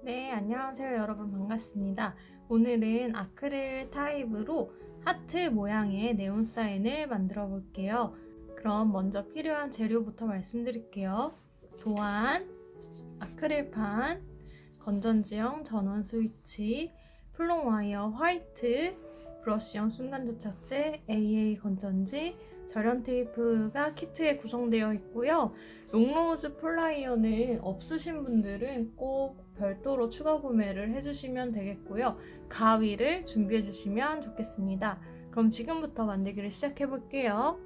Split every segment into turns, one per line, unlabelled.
네, 안녕하세요 여러분, 반갑습니다. 오늘은 아크릴 타입으로 하트 모양의 네온 사인을 만들어 볼게요. 그럼 먼저 필요한 재료부터 말씀드릴게요. 도안, 아크릴판, 건전지형 전원 스위치, 플롱 와이어 화이트, 브러쉬형 순간접착제, AA 건전지, 절연 테이프가 키트에 구성되어 있고요. 롱로즈 플라이어는 없으신 분들은 꼭 별도로 추가 구매를 해주시면 되겠고요. 가위를 준비해 주시면 좋겠습니다. 그럼 지금부터 만들기를 시작해 볼게요.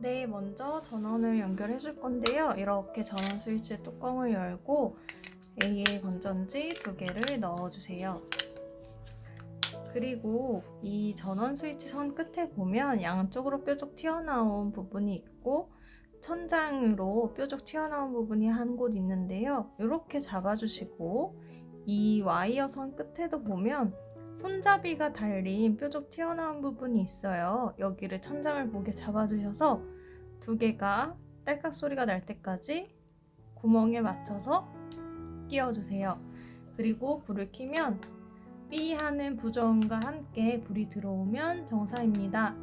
네, 먼저 전원을 연결해 줄 건데요. 이렇게 전원 스위치 뚜껑을 열고 AA 건전지 2개를 넣어주세요. 그리고 이 전원 스위치 선 끝에 보면 양쪽으로 뾰족 튀어나온 부분이 있고 천장으로 뾰족 튀어나온 부분이 한 곳 있는데요. 이렇게 잡아주시고 이 와이어 선 끝에도 보면 손잡이가 달린 뾰족 튀어나온 부분이 있어요. 여기를 천장을 보게 잡아주셔서 2개가 딸깍 소리가 날 때까지 구멍에 맞춰서 끼워주세요. 그리고 불을 켜면 삐 하는 부저음과 함께 불이 들어오면 정사입니다.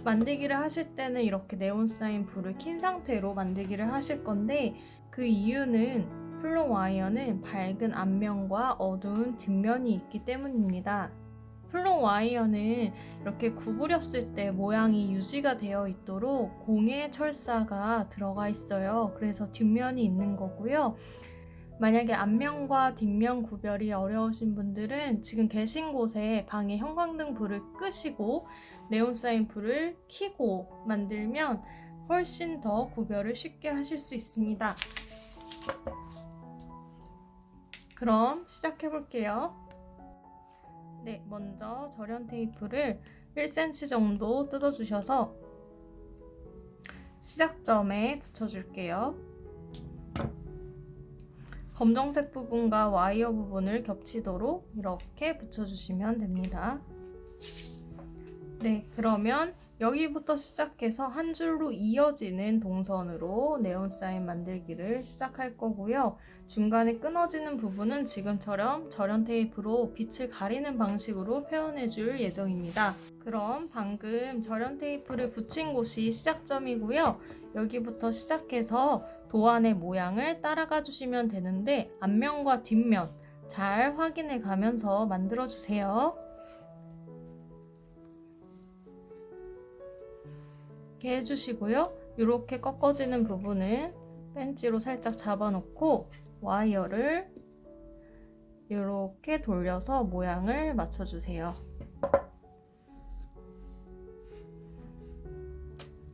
만들기를 하실 때는 이렇게 네온 사인 불을 킨 상태로 만들기를 하실 건데, 그 이유는 플롱 와이어는 밝은 앞면과 어두운 뒷면이 있기 때문입니다. 플롱 와이어는 이렇게 구부렸을 때 모양이 유지가 되어 있도록 공예 철사가 들어가 있어요. 그래서 뒷면이 있는 거고요. 만약에 앞면과 뒷면 구별이 어려우신 분들은 지금 계신 곳에 방에 형광등 불을 끄시고 네온사인 불을 켜고 만들면 훨씬 더 구별을 쉽게 하실 수 있습니다. 그럼 시작해 볼게요. 네, 먼저 절연 테이프를 1cm 정도 뜯어주셔서 시작점에 붙여줄게요. 검정색 부분과 와이어 부분을 겹치도록 이렇게 붙여주시면 됩니다. 네, 그러면 여기부터 시작해서 한 줄로 이어지는 동선으로 네온 사인 만들기를 시작할 거고요. 중간에 끊어지는 부분은 지금처럼 절연 테이프로 빛을 가리는 방식으로 표현해 줄 예정입니다. 그럼 방금 절연 테이프를 붙인 곳이 시작점이고요. 여기부터 시작해서 도안의 모양을 따라가 주시면 되는데, 앞면과 뒷면 잘 확인해 가면서 만들어 주세요. 이렇게 해주시고요. 이렇게 꺾어지는 부분은 펜치로 살짝 잡아놓고 와이어를 이렇게 돌려서 모양을 맞춰주세요.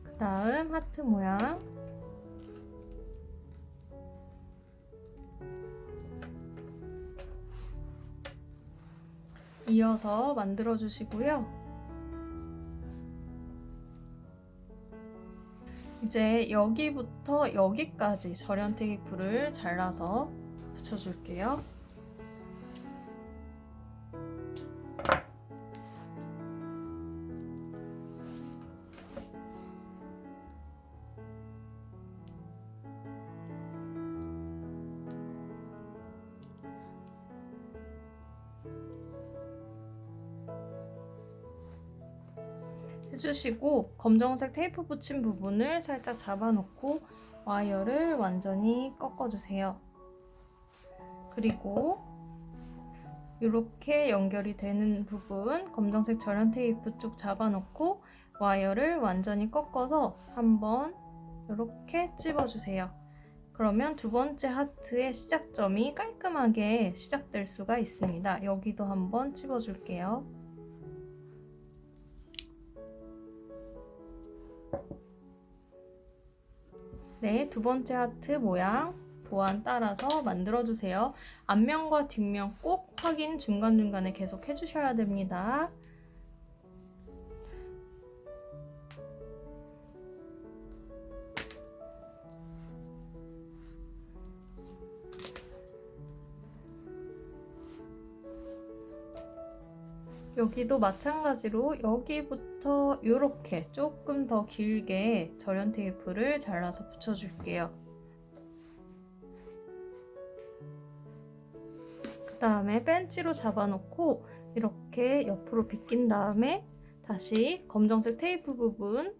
그 다음 하트 모양, 이어서 만들어 주시고요. 이제 여기부터 여기까지 절연 테이프를 잘라서 붙여줄게요. 해주시고 검정색 테이프 붙인 부분을 살짝 잡아놓고 와이어를 완전히 꺾어주세요. 그리고 이렇게 연결이 되는 부분 검정색 절연 테이프 쭉 잡아놓고 와이어를 완전히 꺾어서 한번 이렇게 찝어주세요. 그러면 두 번째 하트의 시작점이 깔끔하게 시작될 수가 있습니다. 여기도 한번 찝어줄게요. 네, 두 번째 하트 모양 도안 따라서 만들어주세요. 앞면과 뒷면 꼭 확인 중간중간에 계속 해주셔야 됩니다. 여기도 마찬가지로 여기부터 이렇게 조금 더 길게 절연 테이프를 잘라서 붙여줄게요. 그 다음에 벤치로 잡아놓고 이렇게 옆으로 비낀 다음에 다시 검정색 테이프 부분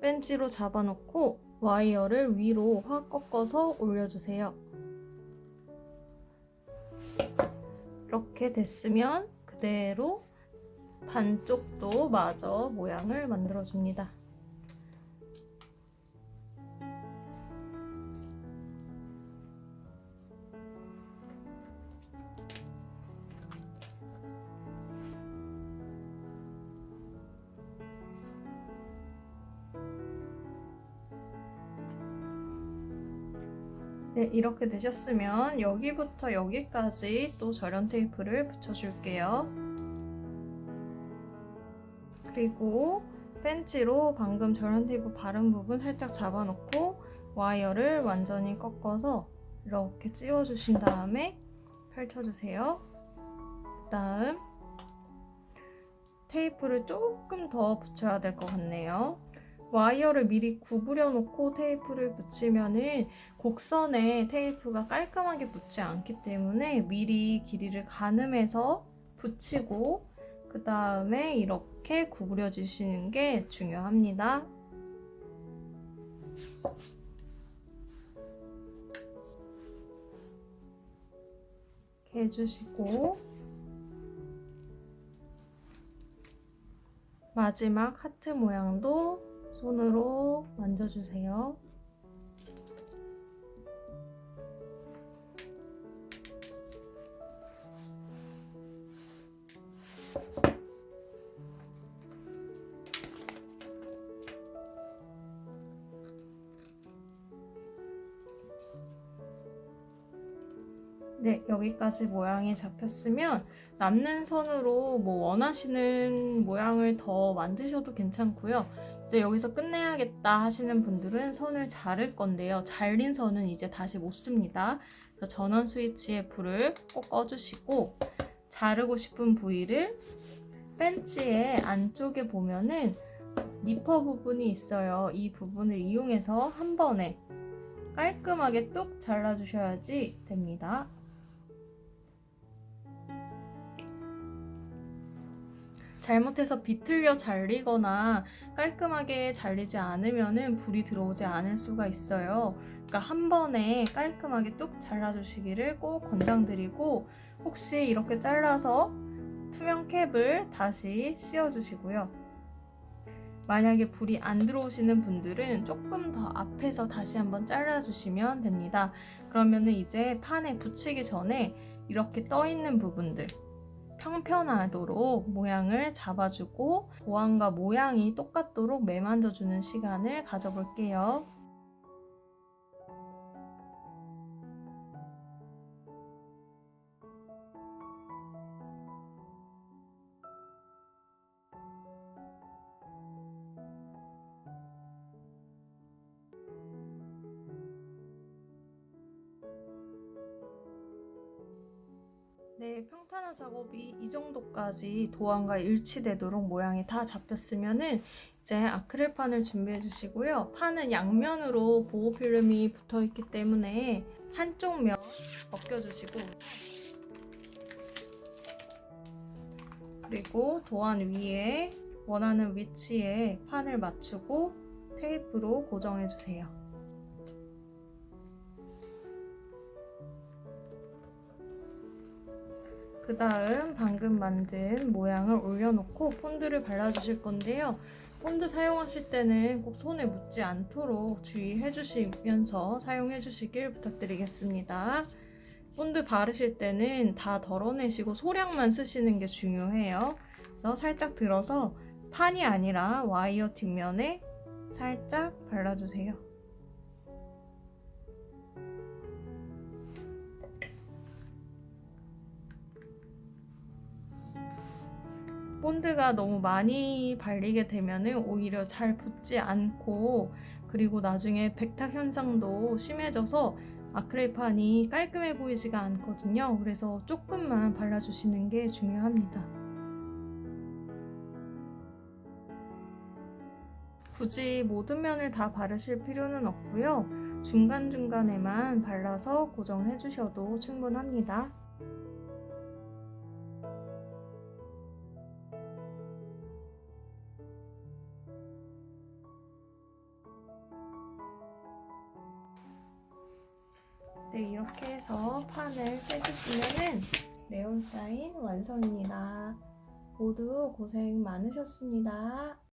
벤치로 잡아놓고 와이어를 위로 확 꺾어서 올려주세요. 이렇게 됐으면 그대로 반쪽도 마저 모양을 만들어줍니다. 네, 이렇게 되셨으면 여기부터 여기까지 또 절연 테이프를 붙여줄게요. 그리고 펜치로 방금 절연 테이프 바른 부분 살짝 잡아놓고 와이어를 완전히 꺾어서 이렇게 찝어주신 다음에 펼쳐주세요. 그 다음 테이프를 조금 더 붙여야 될 것 같네요. 와이어를 미리 구부려 놓고 테이프를 붙이면은 곡선에 테이프가 깔끔하게 붙지 않기 때문에 미리 길이를 가늠해서 붙이고 그 다음에 이렇게 구부려 주시는 게 중요합니다. 이렇게 해주시고 마지막 하트 모양도 손으로 만져주세요. 네, 여기까지 모양이 잡혔으면 남는 선으로 뭐 원하시는 모양을 더 만드셔도 괜찮고요. 이제 여기서 끝내야겠다 하시는 분들은 선을 자를 건데요. 잘린 선은 이제 다시 못 씁니다. 그래서 전원 스위치에 불을 꼭 꺼주시고 자르고 싶은 부위를 벤치의 안쪽에 보면은 니퍼 부분이 있어요. 이 부분을 이용해서 한 번에 깔끔하게 뚝 잘라주셔야지 됩니다. 잘못해서 비틀려 잘리거나 깔끔하게 잘리지 않으면 불이 들어오지 않을 수가 있어요. 그러니까 한 번에 깔끔하게 뚝 잘라주시기를 꼭 권장드리고 혹시 이렇게 잘라서 투명 캡을 다시 씌워주시고요. 만약에 불이 안 들어오시는 분들은 조금 더 앞에서 다시 한번 잘라주시면 됩니다. 그러면은 이제 판에 붙이기 전에 이렇게 떠 있는 부분들 평평하도록 모양을 잡아주고 도안과 모양이 똑같도록 매만져주는 시간을 가져볼게요. 네, 평탄화 작업이 이 정도까지 도안과 일치되도록 모양이 다 잡혔으면은 이제 아크릴판을 준비해 주시고요. 판은 양면으로 보호 필름이 붙어 있기 때문에 한쪽 면 벗겨주시고 그리고 도안 위에 원하는 위치에 판을 맞추고 테이프로 고정해 주세요. 그 다음 방금 만든 모양을 올려놓고 본드를 발라주실 건데요. 본드 사용하실 때는 꼭 손에 묻지 않도록 주의해 주시면서 사용해 주시길 부탁드리겠습니다. 본드 바르실 때는 다 덜어내시고 소량만 쓰시는 게 중요해요. 그래서 살짝 들어서 판이 아니라 와이어 뒷면에 살짝 발라주세요. 본드가 너무 많이 발리게 되면 오히려 잘 붙지 않고 그리고 나중에 백탁 현상도 심해져서 아크릴판이 깔끔해 보이지가 않거든요. 그래서 조금만 발라주시는 게 중요합니다. 굳이 모든 면을 다 바르실 필요는 없고요. 중간중간에만 발라서 고정해 주셔도 충분합니다. 네, 이렇게 해서 판을 떼주시면은 네온 사인 완성입니다. 모두 고생 많으셨습니다.